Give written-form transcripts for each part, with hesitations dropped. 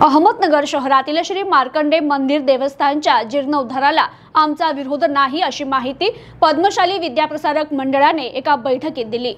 अहमदनगर शहरातील श्री मार्कंडे मंदिर देवस्थानच्या जीर्णोद्धाराला आमचा विरोध नाही अशी माहिती पद्मशाली विद्याप्रसारक मंडळाने एका बैठकीत दिली।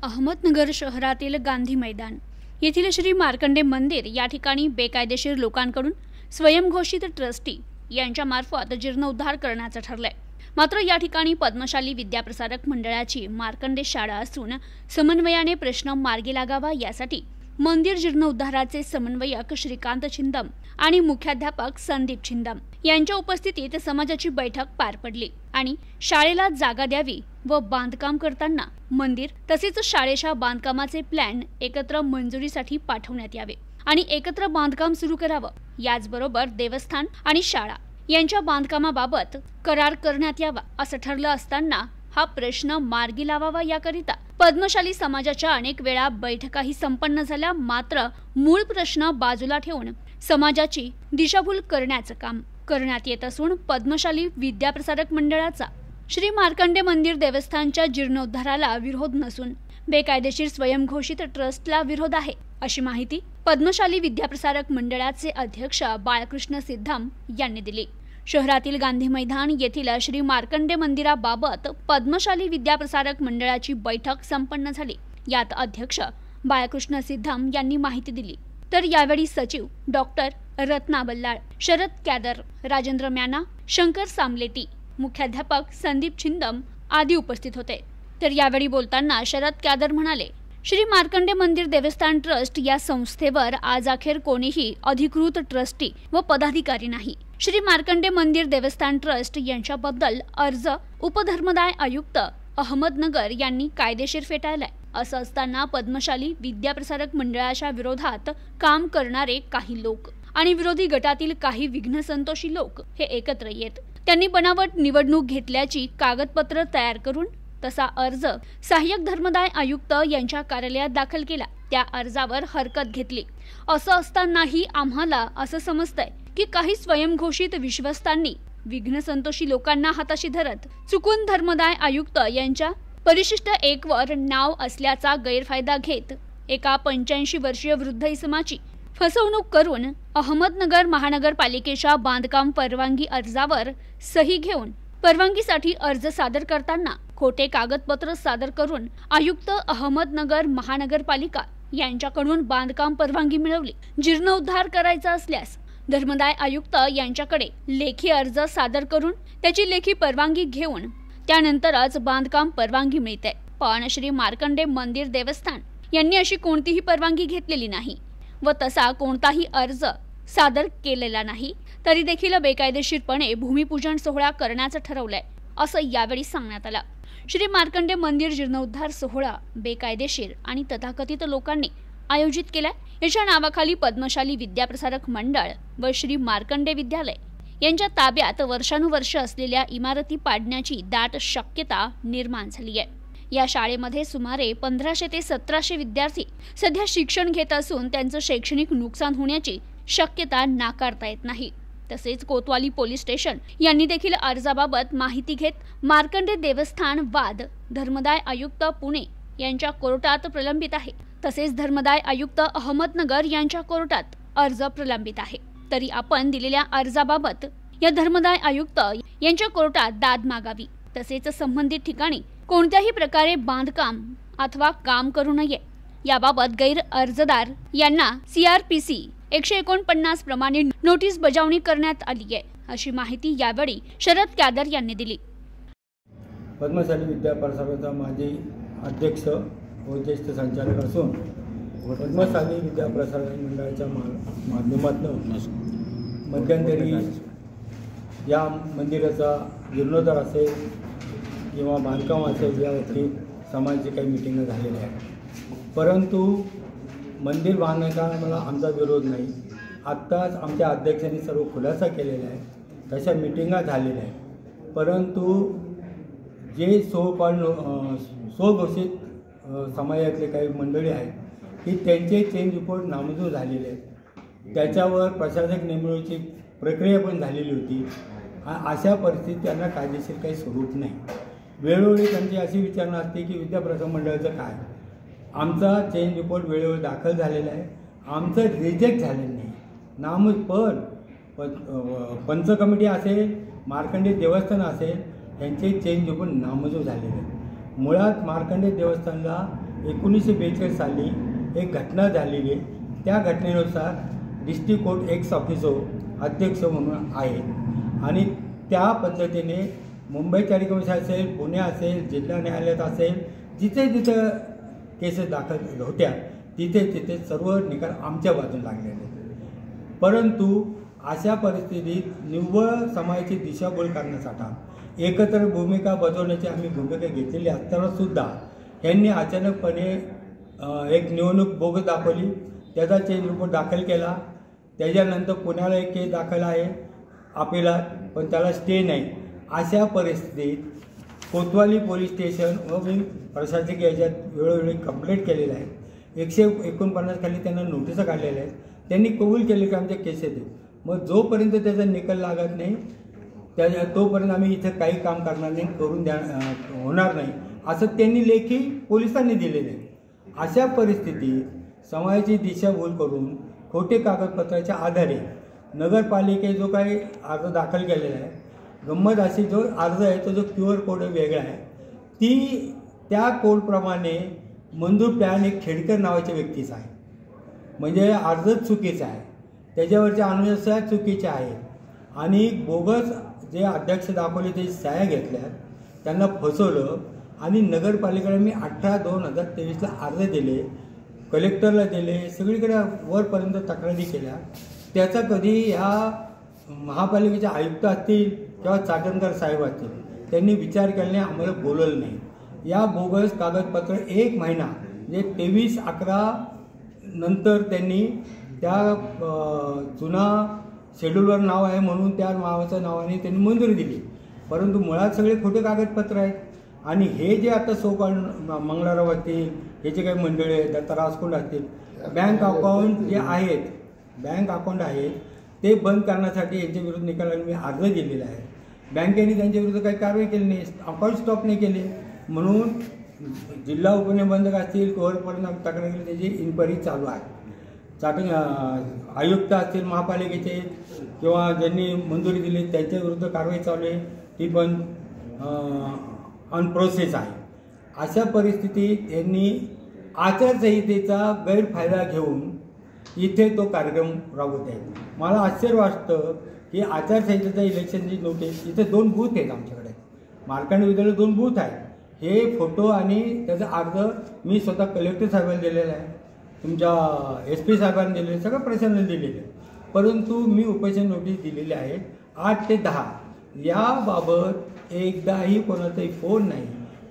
अहमदनगर शहरातील गांधी मैदान येथील श्री मार्कंडे मंदिर या ठिकाणी बेकायदेशीर लोकांकडून स्वयंघोषित ट्रस्टी यांच्या मार्फत जीर्णोद्धार करण्याचं ठरलंय। मात्र या ठिकाणी पद्मशाली विद्याप्रसारक मंडळाची मार्कंडे शाळा असून समन्वयाने प्रश्न मार्गी लागावा यासाठी मंदिर जीर्णोद्धाराचे समन्वयक श्रीकांत छिंदम आणि मुख्याध्यापक संदीप छिंदम यांच्या उपस्थितीत समाजाची बैठक पार पडली आणि शाळेला जागा द्यावी व बांधकाम करताना मंदिर तसेच शाळेच्या बांधकामाचे प्लॅन एकत्र मंजुरीसाठी पाठवण्यात यावे आणि एकत्र बांधकाम सुरू करावं। याचबरोबर देवस्थान आणि शाळा यांच्या बांधकामाबाबत करार करण्यात यावा असं ठरलं असताना हा प्रश्न मार्गी लावावा याकरिता पद्मशाली समाजाच्या अनेक वेळा बैठकाही संपन्न झाल्या। मात्र मूळ प्रश्न बाजूला ठेवून समाजाची दिशाभूल करण्याचं काम करण्यात येत असून पद्मशाली विद्याप्रसारक मंडळाचा श्री मार्कंडे मंदिर देवस्थानच्या जीर्णोद्धाराला विरोध नसून बेकायदेशीर स्वयंघोषित ट्रस्टला विरोध आहे अशी माहिती पद्मशाली विद्याप्रसारक मंडळाचे अध्यक्ष बाळकृष्ण सिद्धम यांनी दिली। शहरातील गांधी मैदान येथील श्री मार्कंडे मंदिराबाबत पद्मशाली विद्याप्रसारक मंडळाची बैठक संपन्न झाली। यात अध्यक्ष बाळकृष्ण सिद्धम यांनी माहिती दिली। तर यावेळी सचिव डॉक्टर रत्ना बल्लाळ, शरद कॅदर, राजेंद्र म्याना, शंकर सामलेटी, मुख्याध्यापक संदीप छिंदम आदी उपस्थित होते। तर यावेळी बोलताना शरद कॅदर म्हणाले, श्री मार्कंडे मंदिर देवस्थान ट्रस्ट या संस्थेवर आज अखेर कोणीही अधिकृत ट्रस्टी व पदाधिकारी नाही। श्री मार्कंडे मंदिर देवस्थान ट्रस्ट यांच्याबद्दल अर्ज उपधर्मदाय आयुक्त अहमदनगर यांनी कायदेशीर फेटाळलाय। असं असताना पद्मशाली विद्याप्रसारक मंडळाच्या विरोधात काम करणारे काही लोक आणि विरोधी गटातील काही विघ्नसंतोषी लोक हे एकत्र येत त्यांनी बनावट निवडणूक घेतल्याची कागदपत्र तयार करून तसा अर्ज सहाय्यक धर्मदाय आयुक्त यांच्या कार्यालयात दाखल केला। त्या अर्जावर हरकत घेतली। असं असतानाही आम्हाला असं समजतंय की काही स्वयंघोषित विश्वस्तांनी विघ्नसंतोषी लोकांना हाताशी धरत चुकून धर्मदाय आयुक्त यांच्या परिशिष्ट 1 वर नाव असल्याचा गैरफायदा घेत एका 85 वर्षीय वृद्ध इसमाची फसवणूक करून अहमदनगर महानगरपालिकेच्या बांधकाम परवानगी अर्जावर सही घेऊन परवानगीसाठी अर्ज सादर करताना खोटे कागदपत्र सादर करून आयुक्त अहमदनगर महानगरपालिका यांच्याकडून बांधकाम परवानगी मिळवली। जीर्णोद्धार करायचा असल्यास धर्मदाय आयुक्त यांच्याकडे लेखी अर्ज सादर करून त्याची लेखी परवानगी घेऊन त्यानंतरच बांधकाम परवानगी मिळते। पण श्री मार्कंडे मंदिर देवस्थान यांनी अशी कोणतीही परवानगी घेतलेली नाही व तसा कोणताही अर्ज सादर केलेला नाही, तरी देखील बेकायदेशीरपणे भूमिपूजन सोहळा करण्याचं ठरवलंय असं यावेळी सांगण्यात आलं। श्री मार्कंडे मंदिर जीर्णोद्धार सोहळा बेकायदेशीर आणि तथाकथित लोकांनी आयोजित केलाय। याच्या नावाखाली पद्मशाली विद्याप्रसारक मंडळ व श्री मार्कंडे विद्यालय यांच्या ताब्यात वर्षानुवर्ष असलेल्या इमारती पाडण्याची दाट शक्यता निर्माण झाली आहे। या शाळेमध्ये सुमारे 1500 ते 1700 विद्यार्थी सध्या शिक्षण घेत असून त्यांचं शैक्षणिक नुकसान होण्याची शक्यता नाकारता येत नाही। तसेच कोतवाली पोलीस स्टेशन यांनी देखील अर्जाबाबत माहिती घेत मार्कंडे देवस्थान वाद धर्मदाय आयुक्त पुणे यांच्या कोर्टात प्रलंबित आहे। तसेच धर्मदाय आयुक्त अहमदनगर यांच्या कोर्टात अर्ज प्रलंबित आहे। तरी आपण दिलेल्या अर्जाबाबत या धर्मदाय आयुक्त यांच्या कोर्टात दाद मागावी। तसेच संबंधित ठिकाणी कोणत्याही प्रकारे बांधकाम अथवा काम करू नये याबाबत गैर अर्जदार यांना CRPC 149 प्रमाणे नोटीस बजावणी करण्यात आली आहे अशी माहिती यावेळी शरद कॅदर यांनी दिली। पद्मशाली विद्याप्रसारकाचा माजी अध्यक्ष व ज्येष्ठ संचालक असून पद्मशाली विद्याप्रसारक मंडळाच्या माध्यमातून मध्यंतरी या मंदिराचा जीर्णोद्धार असेल किंवा बांधकाम असेल यावरती समाजाची काही मिटिंग झालेल्या आहेत, परंतु मंदिर बांधण्याचा मला आमचा विरोध नाही। आत्ताच आमच्या अध्यक्षांनी सर्व खुलासा केलेला आहे, तशा मिटिंगा झालेल्या आहेत, परंतु जे स्वघोषित समाजातले काही मंडळी आहेत की त्यांचे चेंज रिपोर्ट नामंजूर झालेले आहेत, त्याच्यावर प्रशासक नेमणुकीची प्रक्रिया पण झालेली होती। अशा परिस्थितीत त्यांना कायदेशीर काही स्वरूप नाही। वेळोवेळी त्यांची अशी विचारणा असते की विद्याप्रसारक मंडळाचं काय, आमचा चेंज रिपोर्ट वेळेवर दाखल झालेला आहे, आमचं रिजेक्ट झालेलं नाही। पंच कमिटी असेल, मार्कंडे देवस्थान असेल, यांचे चेंज पण नामंजूर झालेले आहेत. मुळात मार्कंडे देवस्थानला 1942 साली एक घटना झालेली आहे. त्या घटनेनुसार डिस्ट्रिक्ट कोर्ट एक्स ऑफिसो अध्यक्ष म्हणून आहे आणि त्या पद्धतीने मुंबई चारी कमिशन असेल, पुणे असेल, जिल्हा न्यायालयात असेल, जिथे जिथं केसेस दाखल होत्या तिथे सर्व निकाल आमच्या बाजून लागलेले. परंतु अशा परिस्थितीत निव्वळ समाजाची दिशाभूल करण्यासाठी एकत्र भूमिका बजावण्याची आम्ही भूमिका घेतलेली असताना सुद्धा यांनी अचानकपणे एक निवडणूक बोगस दाखवली. त्याचा चेंज रिपोर्ट दाखल केला. त्याच्यानंतर पुण्याला एक केस दाखल आहे अपिलात, पण त्याला स्टे नाही. अशा परिस्थितीत कोतवाली पोलीस स्टेशन व मी प्रशासकीय याच्यात वेळोवेळी कंप्लेंट केलेलं आहे. 149 खाली त्यांना नोटिसा काढलेल्या आहेत. त्यांनी कबूल केले की आमच्या केस येते. मग जोपर्यंत त्याचा निकाल लागत नाही तोपर्यंत आम्ही इथं काही काम करणार नाही, करून होणार नाही असं त्यांनी लेखी पोलिसांनी दिलेले आहे. अशा परिस्थितीत समाजाची दिशाभूल करून खोटे कागदपत्राच्या आधारे नगरपालिकेने जो काही अर्ज दाखल केलेला आहे, गंमत अशी जो अर्ज आहे तो जो QR कोड वेगळा आहे, ती त्या कोडप्रमाणे मंजूर प्लॅन एक खेडकर नावाच्या व्यक्तीचा आहे. म्हणजे अर्जच चुकीचा आहे, त्याच्यावरच्या अनुशंसा चुकीच्या आहेत आणि बोगस जे अध्यक्ष दाखवले ते सह्या घेतल्यात, त्यांना फसवलं आणि नगरपालिकेला मी 18/2/23 अर्ज दिले, कलेक्टरला दिले, सगळीकडे वरपर्यंत तक्रारी केल्या. त्याचा कधी ह्या महापालिकेचे आयुक्त असतील किंवा चाकणकर साहेब असतील त्यांनी विचार केल्याने आम्हाला बोलवलं नाही. या बोगस कागदपत्र 1 महिना म्हणजे 23/11 नंतर त्यांनी त्या जुना शेड्यूलवर नाव आहे म्हणून त्या नावाच्या नावाने त्यांनी मंजुरी दिली. परंतु मुळात सगळे खोटे कागदपत्र आहेत. आणि हे जे आता सोकॉल्ड मंगळाराव असतील, हे जे काही मंडळी आहेत, दत्ता राजकोंड असतील, बँक अकाउंट जे आहेत, बँक अकाउंट आहेत ते बंद करण्यासाठी यांच्या विरुद्ध निकालाने मी अर्ज दिलेला आहे. बँकेने त्यांच्या विरुद्ध काही कारवाई केली नाही, अकाउंट स्टॉप नाही केले. म्हणून जिल्हा उपनिबंधक असतील कोर्टपर्यंत तक्रार केली, त्याची इन्क्वायरी चालू आहे. आयुक्त असतील महापालिकेचे किंवा ज्यांनी मंजुरी दिली त्यांच्या विरुद्ध कारवाई चालू आहे, ती पण ऑन प्रोसेस आहे. अशा परिस्थितीत यांनी आचारसंहितेचा गैरफायदा घेऊन इथे तो कार्यक्रम राबवत आहे. मला आश्चर्य वाटतं की आचारसंहितेचा इलेक्शनची नोटीस, इथे 2 बूथ आहेत आमच्याकडे, मार्कंडे विद्यालय 2 बूथ आहेत. हे फोटो आणि त्याचा अर्ज मी स्वतः कलेक्टर साहेबांना दिलेला आहे, तुमच्या SP साहेबांना दिलेले, सगळं प्रशासनाला दिलेलं आहे. परंतु मी उपोषण नोटीस दिलेली आहे 8 ते 10. याबाबत एकदाही कोणाचाही फोन नाही,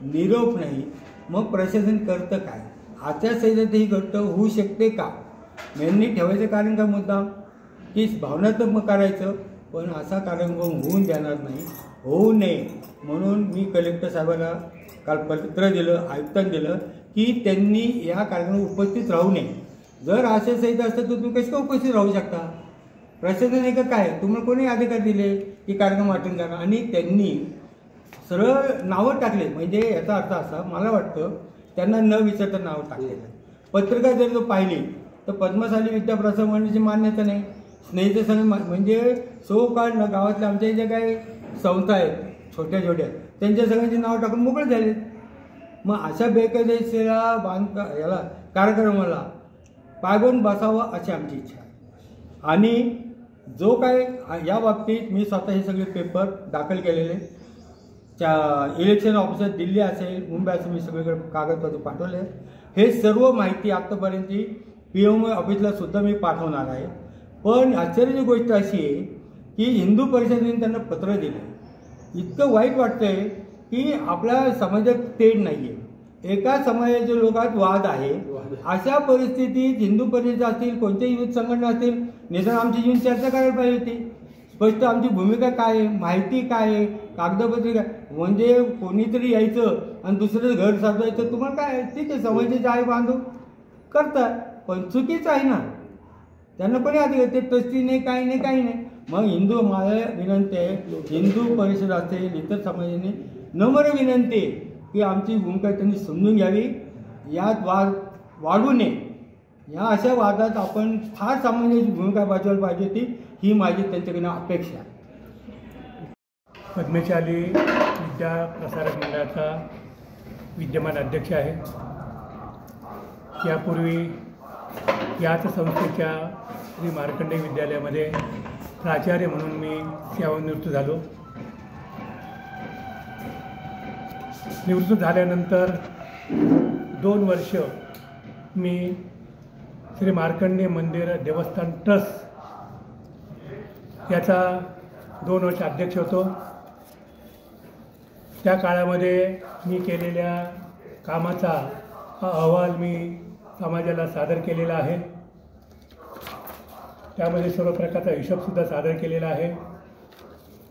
निरोप नाही. मग प्रशासन करतं काय? आचारसंहितेत ही गोष्ट होऊ शकते का? यांनी ठेवायचं कारण का मुद्दा की भावनात्मक करायचं, पण असा कार्यक्रम होऊन देणार नाही, होऊ नये म्हणून मी कलेक्टर साहेबांना काल पत्र दिलं, आयुक्तांना दिलं की त्यांनी या कार्यक्रमात उपस्थित राहू नये. जर आचारसंहिता असतं तर तुम्ही कशी काय उपस्थित राहू शकता? प्रशासनाने का काय तुम्हाला कोणी अधिकार दिले की कार्यक्रम अटेंड करा? आणि त्यांनी सरळ नावं टाकले. म्हणजे याचा अर्थ असा, मला वाटतं त्यांना न विचारता नावं टाकलेलं. पत्रिका जर तो पाहिली तर पद्मशाली विद्याप्रसारक मंडळाची मान्यता नाही, स्नेहित संघ म्हणजे सो काळ गावातल्या आमच्या ज्या काही संस्था आहेत छोट्या छोट्या त्यांच्या सगळ्यांची नावं टाकून मोकळे झाले. मग अशा बेकायदेशीर याला कार्यक्रमाला पायबंद बसावं अशी आमची इच्छा आहे. आणि जो काय या बाबतीत मी स्वतः हे सगळे पेपर दाखल केलेले, इलेक्शन ऑफिसर दिल्ली असेल, मुंबई असेल, मी सगळीकडे कागदपत्र पाठवले. हे सर्व माहिती आत्तापर्यंतची PMO ऑफिसला सुद्धा मी पाठवणार आहे. पण आश्चर्याची गोष्ट अशी आहे की हिंदू परिषदेने त्यांना पत्र दिलं. इतकं वाईट वाटतंय की आपल्या समाजात तेढ नाही आहे, एका समाजाच्या लोकात वाद आहे. अशा परिस्थितीत हिंदू परिषद असतील, कोणत्याही युथ संघटना असतील, निदान आमची येऊन चर्चा करायला पाहिजे होती. स्पष्ट आमची भूमिका काय आहे, माहिती काय आहे, कागदपत्रे काय. म्हणजे कोणीतरी यायचं आणि दुसरं घर साधवायचं, तुम्हाला काय ठीक आहे, समाजाचे आहे बांधव करतात, पण चुकीचं आहे ना. त्यांना कोणी अधिकार, ते ट्रस्टी नाही, काही नाही, काही नाही. मग माझ्या विनंती आहे, हिंदू परिषद असेल, इतर समाजाने नम्र विनंती आहे की आमची भूमिका त्यांनी समजून घ्यावी, यात वाढू नये. या अशा वादात आपण फार सामान्याची भूमिका बजावली पाहिजे ही माझी त्यांच्याकडनं अपेक्षा आहे. पद्मशाली विद्या प्रसारक मंडळाचा विद्यमान अध्यक्ष आहे. यापूर्वी याच संस्थेच्या श्री मार्कंडेय विद्यालयामध्ये प्राचार्य म्हणून मी सेवानिवृत्त झालो. निवृत्त झाल्यानंतर 2 वर्ष मी श्री मार्कंडेय मंदिर देवस्थान ट्रस्ट याचा 2 वर्ष अध्यक्ष होतो. त्या काळामध्ये मी केलेल्या कामाचा अहवाल मी समाजाला सादर केलेला आहे. त्यामध्ये सर्व प्रकारचा हिशोबसुद्धा सादर केलेला आहे.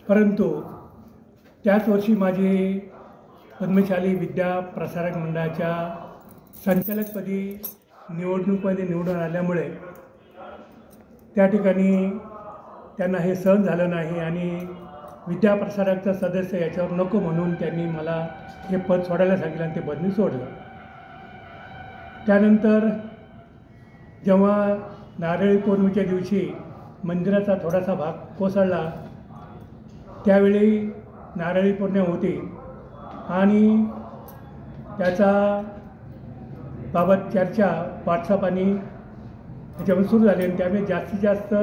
परंतु त्याच वर्षी माझी पद्मशाली विद्या प्रसारक मंडळाच्या संचालकपदी निवडणुकीमध्ये निवडून आल्यामुळे त्या ठिकाणी त्यांना हे सहन झालं नाही आणि विद्या प्रसारकचा सदस्य याच्यावर नको म्हणून त्यांनी मला हे पद सोडायला सांगितलं आणि ते पद मी सोडलं. त्यानंतर जेव्हा नारळी पौर्णिमेच्या दिवशी मंदिराचा थोडासा भाग कोसळला, त्यावेळी नारळी पौर्णिमा होती आणि त्याचा बाबत चर्चा व्हॉट्सअप आणि त्याच्यावर सुरू झाली आणि त्यामुळे जास्तीत जास्त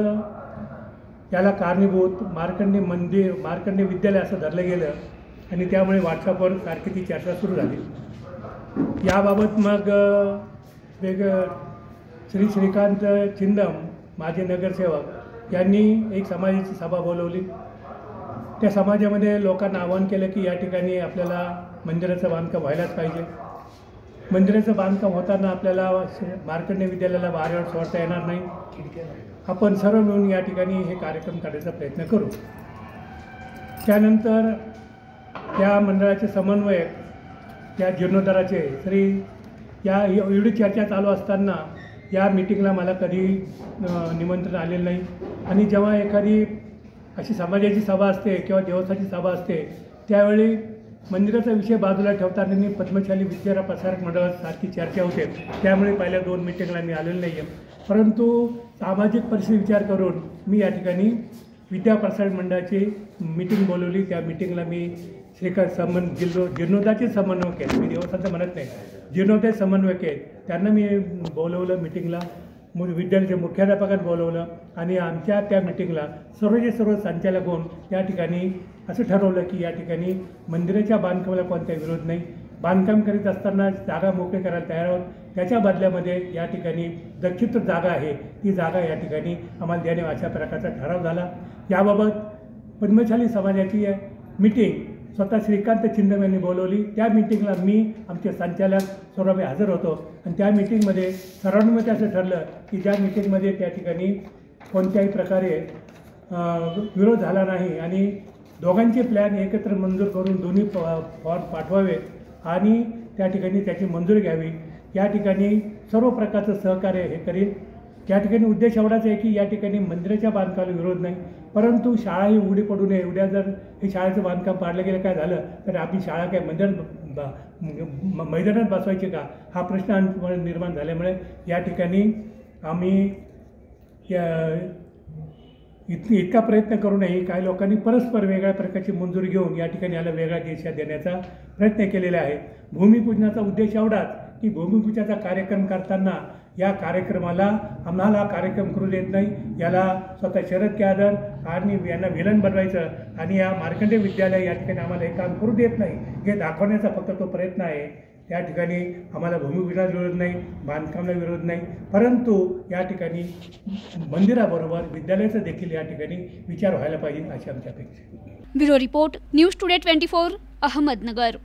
याला कारणीभूत मार्कंडेय विद्यालय असं धरलं गेलं आणि त्यामुळे व्हॉट्सअपवर सारखी ती चर्चा सुरू झाली. याबाबत मग श्री श्रीकांत चिंदम माझे नगरसेवक यांनी एक समाजाची सभा बोलवली. त्या समाजामध्ये लोकांना आवाहन केलं की या ठिकाणी आपल्याला मंदिराचं बांधकाम व्हायलाच पाहिजे. मंदिराचं बांधकाम होताना आपल्याला मार्कंडेय विद्यालयाला बाहेर सोडता येणार नाही. आपण सर्व मिळून या ठिकाणी हे कार्यक्रम करण्याचा प्रयत्न करू. त्यानंतर या मंडळाचे समन्वयक या जीर्णोद्धाराचे या एवढी चर्चा चालू असताना या मीटिंगला मला कधी निमंत्रण आलेलं नाही. आणि जेव्हा एखादी अशी समाजाची सभा असते किंवा देवस्थानाची सभा असते त्यावेळी मंदिराचा विषय बाजूला ठेवताना पद्मशाली विद्या प्रसारक मंडळासारखी चर्चा होते. त्यामुळे पहिल्या 2 मीटिंगला मी आलेलो नाही आहे. परंतु सामाजिक परिस्थिती विचार करून मी या ठिकाणी विद्या प्रसारक मंडळाची मीटिंग बोलवली. त्या मीटिंगला मी जीर्णोद्धारचे समन्वयक आहेत, मी देवस्थानचं म्हणत नाही, जीर्णोद्धार समन्वयक आहेत, त्यांना मी बोलवलं मीटिंगला. विद्यालयाच्या मुख्याध्यापकांना बोलवलं आणि आमच्या त्या मीटिंगला सर्व संचालक होऊन या ठिकाणी असं ठरवलं की या ठिकाणी मंदिराच्या बांधकामाला कोणताही विरोध नाही. बांधकाम करीत असताना जागा मोकळी करायला तयार आहोत. त्याच्या बदल्यामध्ये या ठिकाणी दक्षिण जागा आहे ती जागा या ठिकाणी आम्हाला देणे अशा प्रकारचा ठराव झाला. याबाबत पद्मशाली समाजाची मीटिंग स्वतः श्रीकांत चिंदम यांनी बोलवली. त्या मीटिंगला मी आमचे संचालक सर्व हजर होतो आणि त्या मीटिंगमध्ये सर्वानुमते असं ठरलं की ज्या मीटिंगमध्ये त्या ठिकाणी कोणत्याही प्रकारे विरोध झाला नाही आणि दोघांचे प्लॅन एकत्र मंजूर करून दोन्ही फॉर्म पाठवावे आणि त्या ठिकाणी त्याची मंजुरी घ्यावी. या ठिकाणी सर्व प्रकारचं सहकार्य हे करीन. या ठिकाणी उद्देश एवढाच आहे की या ठिकाणी मंदिराच्या बांधकामाला विरोध नाही, परंतु शाळा ही उघडी पडू नये. उद्या जर हे शाळेचं बांधकाम पाडलं गेलं काय झालं तर आपली शाळा काय मैदानात बसवायची का हा प्रश्न निर्माण झाल्यामुळे या ठिकाणी आम्ही इतका प्रयत्न करू नये. काही लोकांनी परस्पर वेगळ्या प्रकारची मंजुरी घेऊन या ठिकाणी याला वेगळा दिशा देण्याचा प्रयत्न केलेला आहे. भूमिपूजनाचा उद्देश एवढाच की भूमिपूजनाचा कार्यक्रम करताना या कार्यक्रमाला आम्हाला कार्यक्रम करू देत नाही. याला स्वतः शरद कॅदर आणि यांना विलन बनवायचं आणि या मार्कंडेय विद्यालय या ठिकाणी आम्हाला हे काम करू देत नाही हे दाखवण्याचा फक्त तो प्रयत्न आहे. या ठिकाणी आम्हाला भूमिपूजनाला विरोध नाही, बांधकामाला विरोध नाही, परंतु या ठिकाणी मंदिराबरोबर विद्यालयाचा देखील या ठिकाणी विचार व्हायला पाहिजे अशी आमची अपेक्षा आहे. Bureau report, news today 24, Ahmednagar.